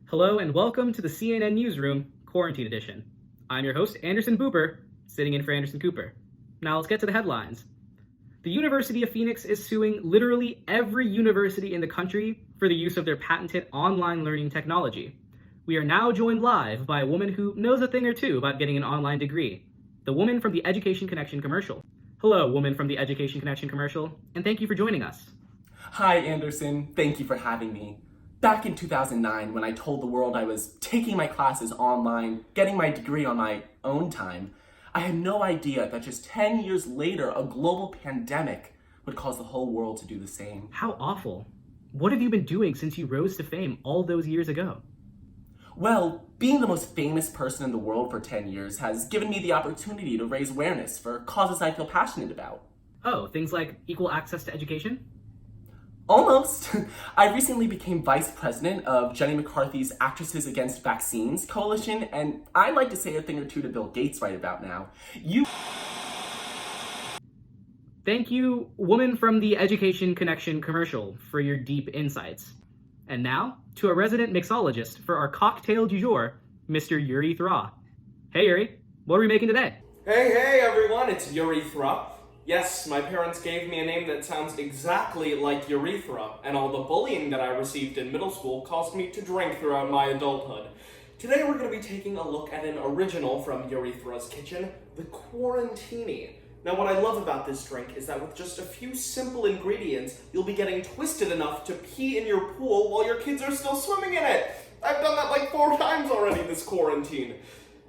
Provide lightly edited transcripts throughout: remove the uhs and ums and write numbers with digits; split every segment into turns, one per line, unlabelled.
Hello and welcome to the CNN Newsroom Quarantine Edition. I'm your host, Anderson Booper, sitting in for Anderson Cooper. Now let's get to the headlines. The University of Phoenix is suing literally every university in the country for the use of their patented online learning technology. We are now joined live by a woman who knows a thing or two about getting an online degree, the woman from the Education Connection commercial. Hello, woman from the Education Connection commercial, and thank you for joining us.
Hi, Anderson. Thank you for having me. Back in 2009, when I told the world I was taking my classes online, getting my degree on my own time, I had no idea that just 10 years later, a global pandemic would cause the whole world to do the same.
How awful. What have you been doing since you rose to fame all those years ago?
Well, being the most famous person in the world for 10 years has given me the opportunity to raise awareness for causes I feel passionate about.
Oh, things like equal access to education?
Almost. I recently became vice president of Jenny McCarthy's Actresses Against Vaccines coalition, and I'd like to say a thing or two to Bill Gates right about now.
Thank you, woman from the Education Connection commercial, for your deep insights. And now, to a resident mixologist for our cocktail du jour, Mr. Yuri Thra. Hey Yuri, what are we making today?
Hey everyone, it's Urethra. Yes, my parents gave me a name that sounds exactly like urethra, and all the bullying that I received in middle school caused me to drink throughout my adulthood. Today we're going to be taking a look at an original from Urethra's kitchen, the Quarantini. Now what I love about this drink is that with just a few simple ingredients, you'll be getting twisted enough to pee in your pool while your kids are still swimming in it. I've done that like 4 times already this quarantine.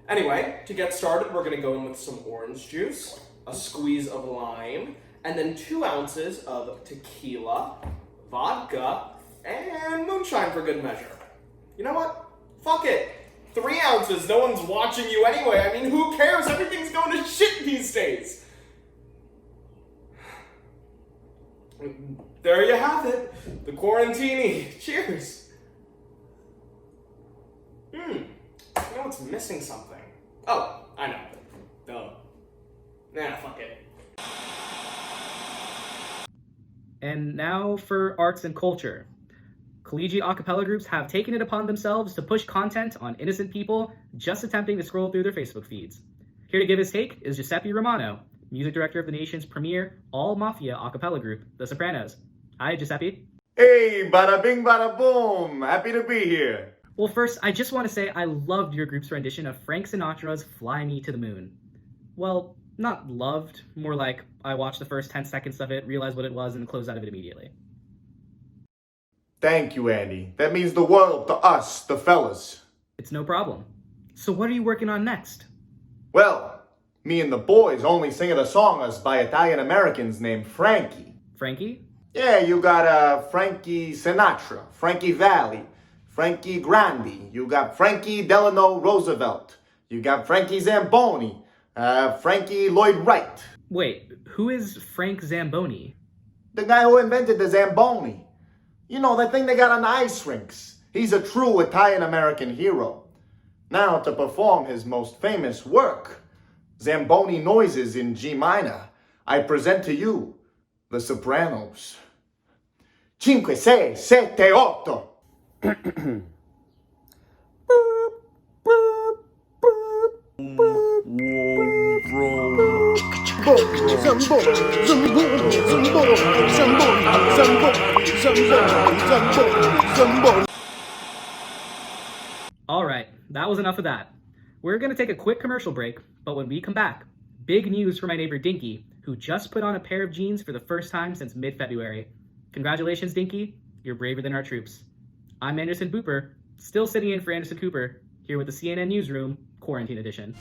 Anyway, to get started, we're going to go in with some orange juice, a squeeze of lime, and then 2 ounces of tequila, vodka, and moonshine for good measure. You know what? Fuck it. 3 ounces, no one's watching you anyway. I mean, who cares? Everything's going to shit these days. There you have it. The Quarantini. Cheers. You know what's missing something? Oh, I know. Duh. Nah, fuck it.
And now for arts and culture. Collegiate a cappella groups have taken it upon themselves to push content on innocent people just attempting to scroll through their Facebook feeds. Here to give his take is Giuseppe Romano, music director of the nation's premier all-mafia a cappella group, The Sopranos. Hi, Giuseppe.
Hey, bada bing, bada boom. Happy to be here.
Well, first, I just want to say I loved your group's rendition of Frank Sinatra's Fly Me to the Moon. Well, not loved, more like I watched the first 10 seconds of it, realized what it was, and closed out of it immediately.
Thank you, Andy. That means the world to us, the fellas.
It's no problem. So what are you working on next?
Well, me and the boys only singing a song us by Italian-Americans named Frankie.
Frankie?
Yeah, you got Frankie Sinatra, Frankie Valli, Frankie Grandi, you got Frankie Delano Roosevelt, you got Frankie Zamboni, Frankie Lloyd Wright.
Wait, who is Frank Zamboni?
The guy who invented the Zamboni. You know, that thing they got on the ice rinks. He's a true Italian-American hero. Now, to perform his most famous work, Zamboni Noises in G minor, I present to you The Sopranos. 5, 6, 7, 8.
Alright, that was enough of that. We're gonna take a quick commercial break, but when we come back, big news for my neighbor Dinky, who just put on a pair of jeans for the first time since mid-February. Congratulations, Dinky. You're braver than our troops. I'm Anderson Booper, still sitting in for Anderson Cooper, here with the CNN Newsroom Quarantine Edition.